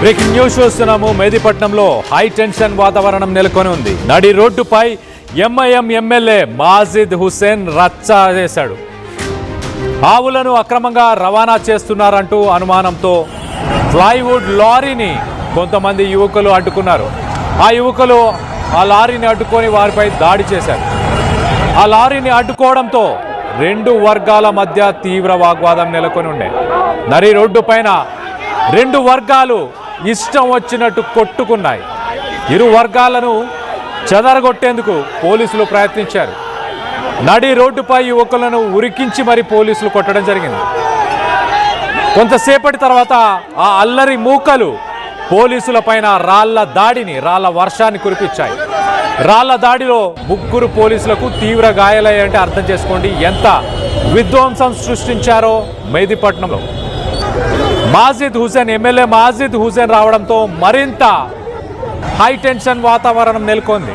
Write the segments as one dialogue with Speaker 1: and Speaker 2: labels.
Speaker 1: Breaking news చూస్తున్నాము. మెహదీపట్నంలో high tension వాతావరణం నెలకొని ఉంది. నడి రోడ్డుపై ఎంఐఎం ఎమ్మెల్యే మాజిద్ హుసేన్ రచ్చ చేశాడు. ఆవులను అక్రమంగా రవాణా చేస్తున్నారంటూ అనుమానంతో ప్లైవుడ్ లారీని కొంతమంది యువకులు అడ్డుకున్నారు. ఆ యువకులు ఆ లారీని అడ్డుకొని వారిపై దాడి చేశారు. ఆ లారీని అడ్డుకోవడంతో రెండు వర్గాల మధ్య తీవ్ర వాగ్వాదం నెలకొని ఉండే. నడి రోడ్డు పైన రెండు వర్గాలు ఇష్టం వచ్చినట్టు కొట్టుకున్నాయి. ఇరు వర్గాలను చెదరగొట్టేందుకు పోలీసులు ప్రయత్నించారు. నడి రోడ్డుపై యువకులను ఉరికించి మరీ పోలీసులు కొట్టడం జరిగింది. కొంతసేపటి తర్వాత ఆ అల్లరి మూకలు పోలీసుల పైన రాళ్ల వర్షాన్ని కురిపించాయి. రాళ్ల దాడిలో ముగ్గురు పోలీసులకు తీవ్ర గాయాలయ్యాయంటే అర్థం చేసుకోండి ఎంత విధ్వంసం సృష్టించారో. మెహదీపట్నంలో మాజిద్ హుసేన్ ఎమ్మెల్యే మాజిద్ హుసేన్ రావడంతో మరింత హై టెన్షన్ వాతావరణం నెలకొంది.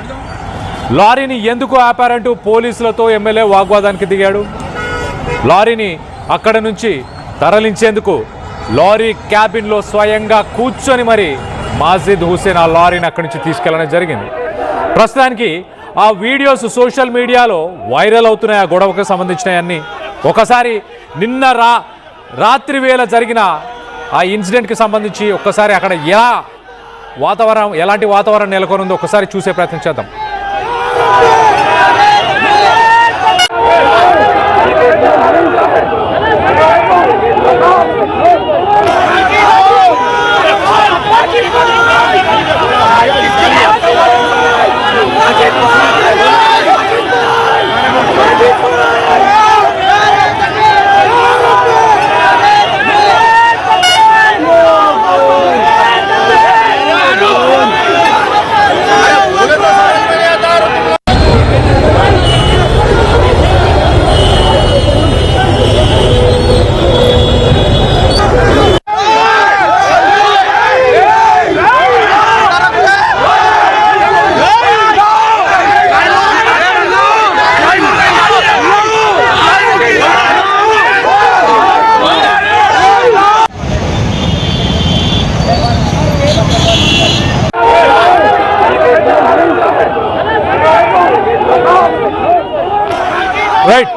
Speaker 1: లారీని ఎందుకు ఆపారంటూ పోలీసులతో ఎమ్మెల్యే వాగ్వాదానికి దిగాడు. లారీని అక్కడ నుంచి తరలించేందుకు లారీ క్యాబిన్లో స్వయంగా కూర్చొని మరి మాజిద్ హుసేన్ ఆ లారీని అక్కడి నుంచి తీసుకెళ్లడం జరిగింది. ప్రస్తుతానికి ఆ వీడియోస్ సోషల్ మీడియాలో వైరల్ అవుతున్నాయి. ఆ గొడవకు సంబంధించినవన్నీ ఒకసారి నిన్న రాత్రి వేళ జరిగిన ఆ ఇన్సిడెంట్కి సంబంధించి ఒక్కసారి అక్కడ ఎలాంటి వాతావరణం నెలకొని ఉందో ఒకసారి చూసే ప్రయత్నం చేద్దాం. రైట్,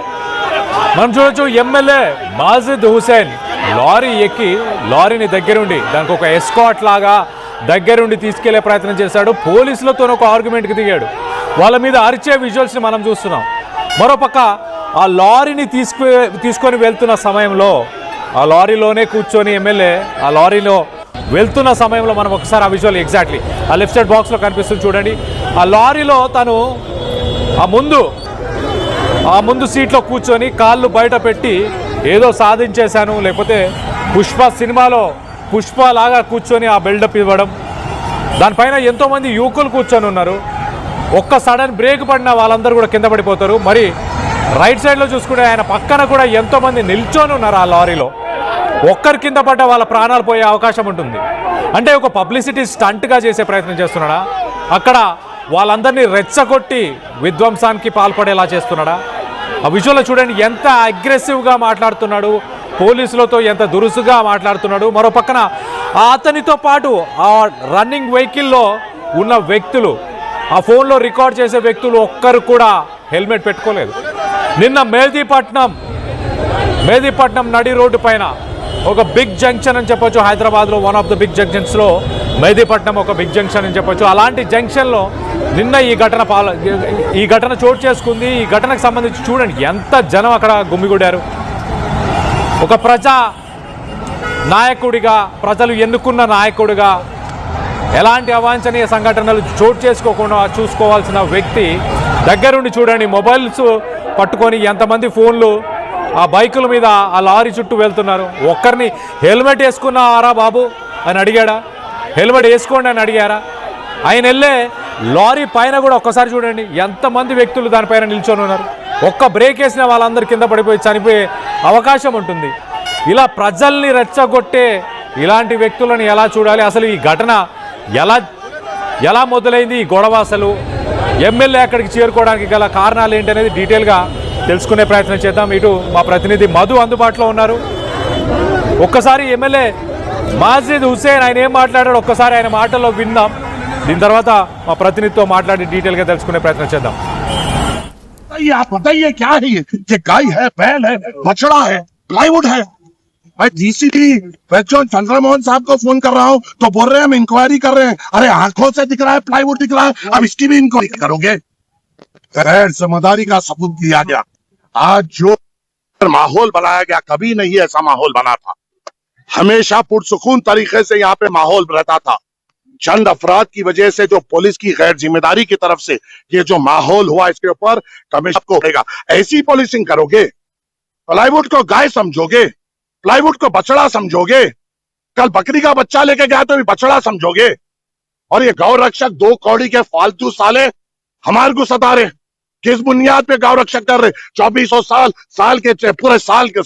Speaker 1: మనం చూడొచ్చు ఎమ్మెల్యే మాజిద్ హుసేన్ లారీ ఎక్కి లారీని దగ్గరుండి దానికి ఒక ఎస్కాట్ లాగా దగ్గరుండి తీసుకెళ్లే ప్రయత్నం చేశాడు. పోలీసులతో ఒక ఆర్గ్యుమెంట్కి దిగాడు. వాళ్ళ మీద అరిచే విజువల్స్ని మనం చూస్తున్నాం. మరోపక్క ఆ లారీని తీసుకొని వెళ్తున్న సమయంలో ఆ లారీలోనే కూర్చొని ఎమ్మెల్యే ఆ లారీలో వెళ్తున్న సమయంలో మనం ఒకసారి ఆ విజువల్ ఎగ్జాక్ట్లీ ఆ లెఫ్ట్ సైడ్ బాక్స్లో కనిపిస్తుంది చూడండి. ఆ లారీలో తను ఆ ముందు సీట్లో కూర్చొని కాళ్ళు బయట పెట్టి ఏదో సాధించేశాను, లేకపోతే పుష్ప సినిమాలో పుష్ప లాగా కూర్చొని ఆ బిల్డప్ ఇవ్వడం. దానిపైన ఎంతోమంది యువకులు కూర్చొని ఉన్నారు. ఒక్క సడన్ బ్రేక్ పడిన వాళ్ళందరూ కూడా కింద పడిపోతారు. మరి రైట్ సైడ్లో చూసుకుంటే ఆయన పక్కన కూడా ఎంతోమంది నిల్చొని ఉన్నారు. ఆ లారీలో ఒక్కరి కింద పడ్డ వాళ్ళ ప్రాణాలు పోయే అవకాశం ఉంటుంది. అంటే ఒక పబ్లిసిటీ స్టంట్గా చేసే ప్రయత్నం చేస్తున్నాడా? అక్కడ వాళ్ళందరినీ రెచ్చగొట్టి విధ్వంసానికి పాల్పడేలా చేస్తున్నాడా? ఆ విజువల్లో చూడండి ఎంత అగ్రెసివ్గా మాట్లాడుతున్నాడు, పోలీసులతో ఎంత దురుసుగా మాట్లాడుతున్నాడు. మరో పక్కన అతనితో పాటు ఆ రన్నింగ్ వెహికల్లో ఉన్న వ్యక్తులు, ఆ ఫోన్లో రికార్డ్ చేసే వ్యక్తులు ఒక్కరు కూడా హెల్మెట్ పెట్టుకోలేదు. నిన్న మెహదీపట్నం నడి రోడ్డు పైన ఒక బిగ్ జంక్షన్ అని చెప్పొచ్చు. హైదరాబాద్లో వన్ ఆఫ్ ద బిగ్ జంక్షన్స్లో మెహదీపట్నం ఒక బిగ్ జంక్షన్ అని చెప్పొచ్చు. అలాంటి జంక్షన్లో నిన్న ఈ ఘటన చోటు చేసుకుంది. ఈ ఘటనకు సంబంధించి చూడండి ఎంత జనం అక్కడ గుమిగూడారు. ఒక ప్రజా నాయకుడిగా, ప్రజలు ఎన్నుకున్న నాయకుడిగా ఎలాంటి అవాంఛనీయ సంఘటనలు చోటు చేసుకోకుండా చూసుకోవాల్సిన వ్యక్తి దగ్గరుండి చూడండి మొబైల్స్ పట్టుకొని ఎంతమంది ఫోన్లు ఆ బైకుల మీద ఆ లారీ చుట్టూ వెళ్తున్నారు. ఒక్కరిని హెల్మెట్ వేసుకున్నారా బాబు అని అడిగాడా? హెల్మెట్ వేసుకోండి అని అడిగారా? ఆయన వెళ్ళే లారీ పైన కూడా ఒక్కసారి చూడండి ఎంతమంది వ్యక్తులు దానిపైన నిల్చొని ఉన్నారు. ఒక్క బ్రేక్ వేసిన వాళ్ళందరూ కింద పడిపోయి చనిపోయే అవకాశం ఉంటుంది. ఇలా ప్రజల్ని రెచ్చగొట్టే ఇలాంటి వ్యక్తులను ఎలా చూడాలి? అసలు ఈ ఘటన ఎలా మొదలైంది? ఈ గొడవ అసలు ఎమ్మెల్యే అక్కడికి చేరుకోవడానికి గల కారణాలు ఏంటి అనేది డీటెయిల్గా తెలుసుకునే ప్రయత్నం చేద్దాం. ఇటు మా ప్రతినిధి మధు అందుబాటులో ఉన్నారు. ఒక్కసారి ఎమ్మెల్యే మాజిద్ హుస్సేన్ ఆయన ఏం మాట్లాడాడు ఒక్కసారి ఆయన మాటల్లో విందాం. దీని తర్వాత మా ప్రతినిధితో మాట్లాడి డీటెయిల్గా తెలుసుకునే ప్రయత్నం చేద్దాం.
Speaker 2: आप बताइए क्या है ये गाय है, बैल है, बछड़ा है, प्लाईवुड है? मैं डीसीपी चंद्रमोहन साहब को फोन कर रहा हूँ तो बोल रहे हैं हम इंक्वायरी कर रहे हैं. अरे आंखों से दिख रहा है, प्लाईवुड दिख रहा है, अब इसकी भी इंक्वायरी करोगे? गैर जिम्मेदारी का सबूत दिया गया. आज जो माहौल बनाया गया, कभी नहीं ऐसा माहौल बना था. हमेशा पुरसुकून तरीके से यहाँ पे माहौल रहता था. चंद अफराद की वजह से जो पुलिस की गैर जिम्मेदारी की तरफ से ये जो माहौल हुआ, इसके ऊपर कमिश्नर को होगा. ऐसी पॉलिसिंग करोगे? प्लाईवुड को गाय समझोगे, प्लाईवुड को बछड़ा समझोगे, कल बकरी का बच्चा लेके गया तो भी बछड़ा समझोगे. और ये गौ रक्षक 2 कौड़ी के फालतू साले हमारे को सता रहे. किस बुनियाद पे गौ रक्षक कर रहे? 2400 साल के पूरे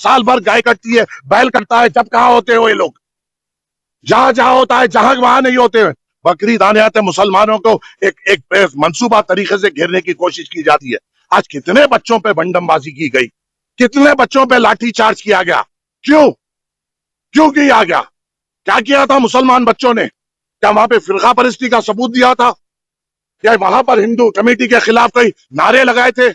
Speaker 2: साल भर गाय कटती है, बैल कटता है, जब कहाँ होते हो ये लोग? जहां होता है, जहां वहां नहीं होते. बकरीद आने आते मुसलमानों को एक मंसूबा तरीके से घेरने की कोशिश की जाती है. आज कितने बच्चों पे बंडमबाजी की गई, कितने बच्चों पे लाठी चार्ज किया गया. क्यों किया गया? क्या किया था मुसलमान बच्चों ने? क्या वहां पे फिरका परस्ती का सबूत दिया था? क्या वहां पर हिंदू कमेटी के खिलाफ कई नारे लगाए थे?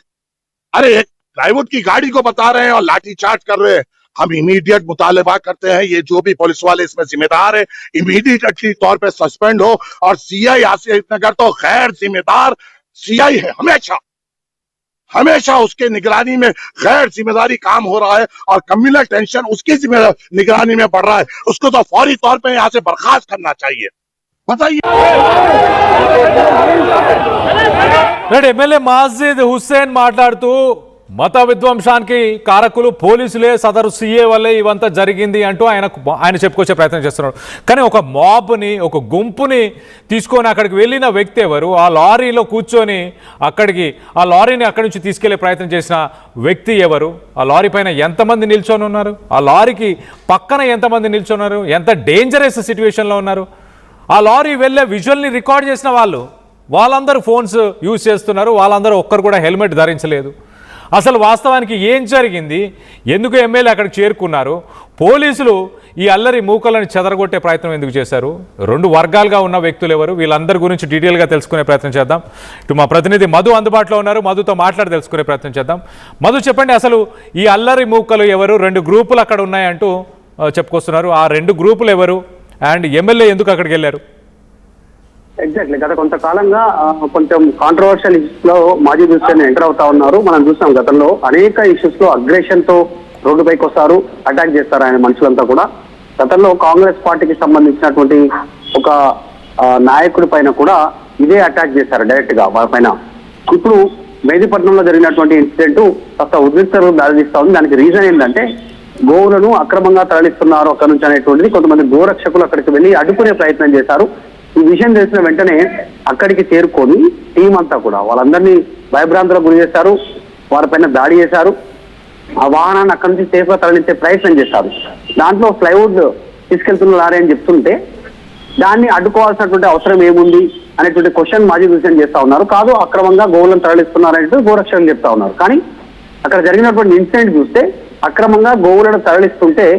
Speaker 2: अरे एक प्लाईवुड की गाड़ी को बता रहे हैं और लाठी चार्ज कर रहे हैं. हम इमीडिएट मुतालबा करते हैं, ये जो भी पुलिस वाले इसमें जिम्मेदार है इमीडिएटली तौर पे सस्पेंड हो. और सीआई आसिफ नगर तो गैर जिम्मेदार सीआई है, हमेशा उसके निगरानी में गैर जिम्मेदारी काम हो रहा है और कम्युनल टेंशन उसकी निगरानी में बढ़ रहा है. उसको तो फौरी तौर पे यहाँ से बर्खास्त करना चाहिए. बताइए.
Speaker 1: ఎమ్మెల్యే మాజిద్ హుస్సేన్ మాట్లాడుతూ మత విధ్వంసానికి కారకులు పోలీసులే, సదరు సీఏ వల్లే ఇవంతా జరిగింది అంటూ ఆయన చెప్పుకొచ్చే ప్రయత్నం చేస్తున్నాడు. కానీ ఒక మాబ్ని, ఒక గుంపుని తీసుకొని అక్కడికి వెళ్ళిన వ్యక్తి ఎవరు? ఆ లారీలో కూర్చొని ఆ లారీని అక్కడి నుంచి తీసుకెళ్లే ప్రయత్నం చేసిన వ్యక్తి ఎవరు? ఆ లారీ పైన ఎంతమంది నిల్చొని ఉన్నారు? ఆ లారీకి పక్కన ఎంతమంది నిల్చున్నారు? ఎంత డేంజరస్ సిచ్యువేషన్లో ఉన్నారు? ఆ లారీ వెళ్ళే విజువల్ని రికార్డ్ చేసిన వాళ్ళందరూ ఫోన్స్ యూజ్ చేస్తున్నారు. వాళ్ళందరూ ఒక్కరు కూడా హెల్మెట్ ధరించలేదు. అసలు వాస్తవానికి ఏం జరిగింది? ఎందుకు ఎమ్మెల్యే అక్కడికి చేరుకున్నారు? పోలీసులు ఈ అల్లరి మూకలను చెదరగొట్టే ప్రయత్నం ఎందుకు చేశారు? 2 వర్గాలుగా ఉన్న వ్యక్తులు ఎవరు? వీళ్ళందరి గురించి డీటెయిల్గా తెలుసుకునే ప్రయత్నం చేద్దాం. ఇటు మా ప్రతినిధి మధు అందుబాటులో ఉన్నారు. మధుతో మాట్లాడి తెలుసుకునే ప్రయత్నం చేద్దాం. మధు, చెప్పండి, అసలు ఈ అల్లరి మూకలు ఎవరు? 2 గ్రూపులు అక్కడ ఉన్నాయంటూ చెప్పుకొస్తున్నారు. ఆ 2 గ్రూపులు ఎవరు? అండ్ ఎమ్మెల్యే ఎందుకు అక్కడికి వెళ్ళారు?
Speaker 3: ఎగ్జాక్ట్లీ గత కొంతకాలంగా కొంచెం కాంట్రవర్షియల్ ఇష్యూస్ లో మాజిద్ హుస్సేన్ ఎంటర్ అవుతా ఉన్నారు. మనం చూసాం గతంలో అనేక ఇష్యూస్ లో అగ్రెషన్ తో రోడ్డుపైకి వస్తారు, అటాక్ చేస్తారు ఆయన మనుషులంతా కూడా. గతంలో కాంగ్రెస్ పార్టీకి సంబంధించినటువంటి ఒక నాయకుడి పైన కూడా ఇదే అటాక్ చేశారు డైరెక్ట్ గా వాళ్ళ పైన. ఇప్పుడు మెహదీపట్నంలో జరిగినటువంటి ఇన్సిడెంట్ కాస్త ఉద్రిక్తతకు దారితీస్తా ఉంది. దానికి రీజన్ ఏంటంటే గోవులను అక్రమంగా తరలిస్తున్నారు అక్కడ నుంచి అనేటువంటిది. కొంతమంది గోరక్షకులు అక్కడికి వెళ్ళి అడ్డుకునే ప్రయత్నం చేశారు. ఈ విషయం తెలిసిన వెంటనే అక్కడికి చేరుకొని టీం అంతా కూడా వాళ్ళందరినీ భయభ్రాంతులకు గురి చేశారు, వారిపైన దాడి చేశారు. ఆ వాహనాన్ని అక్కడి నుంచి సేఫ్ గా తరలించే ప్రయత్నం చేశారు. దాంట్లో ప్లైవుడ్ తీసుకెళ్తున్న లారీ అని చెప్తుంటే దాన్ని అడ్డుకోవాల్సినటువంటి అవసరం ఏముంది అనేటువంటి క్వశ్చన్ మాజిద్ హుస్సేన్ చేస్తా ఉన్నారు. కాదు, అక్రమంగా గోవులను తరలిస్తున్నారనేటువంటి గోరక్షకులు చెప్తా ఉన్నారు. కానీ అక్కడ జరిగినటువంటి ఇన్సిడెంట్ చూస్తే అక్రమంగా గోవులను తరలిస్తుంటే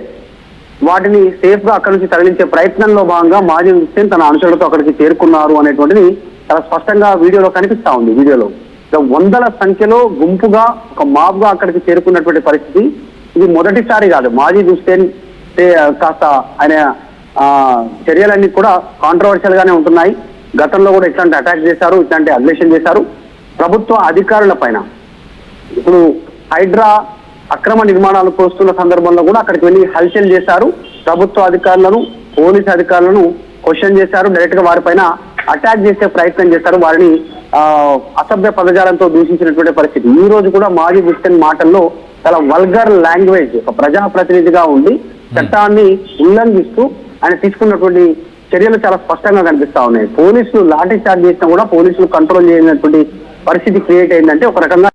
Speaker 3: వాటిని సేఫ్ గా అక్కడి నుంచి తరలించే ప్రయత్నంలో భాగంగా మాజిద్ హుస్సేన్ తన అనుచరులతో అక్కడికి చేరుకున్నారు అనేటువంటిది చాలా స్పష్టంగా వీడియోలో కనిపిస్తా ఉంది. వీడియోలో వందల సంఖ్యలో గుంపుగా ఒక మాబ్ గా అక్కడికి చేరుకున్నటువంటి పరిస్థితి. ఇది మొదటిసారి కాదు. మాజిద్ హుస్సేన్ కాస్త ఆయన చర్యలన్నీ కూడా కాంట్రవర్షియల్ గానే ఉంటున్నాయి. గతంలో కూడా ఇట్లాంటి అటాక్ చేశారు, ఇట్లాంటి అగ్రెషన్ చేశారు ప్రభుత్వ అధికారుల పైన. ఇప్పుడు హైడ్రా అక్రమ నిర్మాణాలు కోస్తున్న సందర్భంలో కూడా అక్కడికి వెళ్ళి హల్చల్ చేశారు. ప్రభుత్వ అధికారులను, పోలీస్ అధికారులను క్వశ్చన్ చేశారు. డైరెక్ట్ గా వారిపైన అటాక్ చేసే ప్రయత్నం చేశారు. వారిని అసభ్య పదజాలంతో దూషించినటువంటి పరిస్థితి. ఈ రోజు కూడా మాజిద్ హుస్సేన్ మాటల్లో చాలా వల్గర్ లాంగ్వేజ్, ఒక ప్రజాప్రతినిధిగా ఉండి చట్టాన్ని ఉల్లంఘిస్తూ ఆయన తీసుకున్నటువంటి చర్యలు చాలా స్పష్టంగా కనిపిస్తా ఉన్నాయి. పోలీసులు లాఠీ చార్జ్ చేసినా కూడా పోలీసులు కంట్రోల్ చేయనటువంటి పరిస్థితి క్రియేట్ అయిందంటే ఒక రకంగా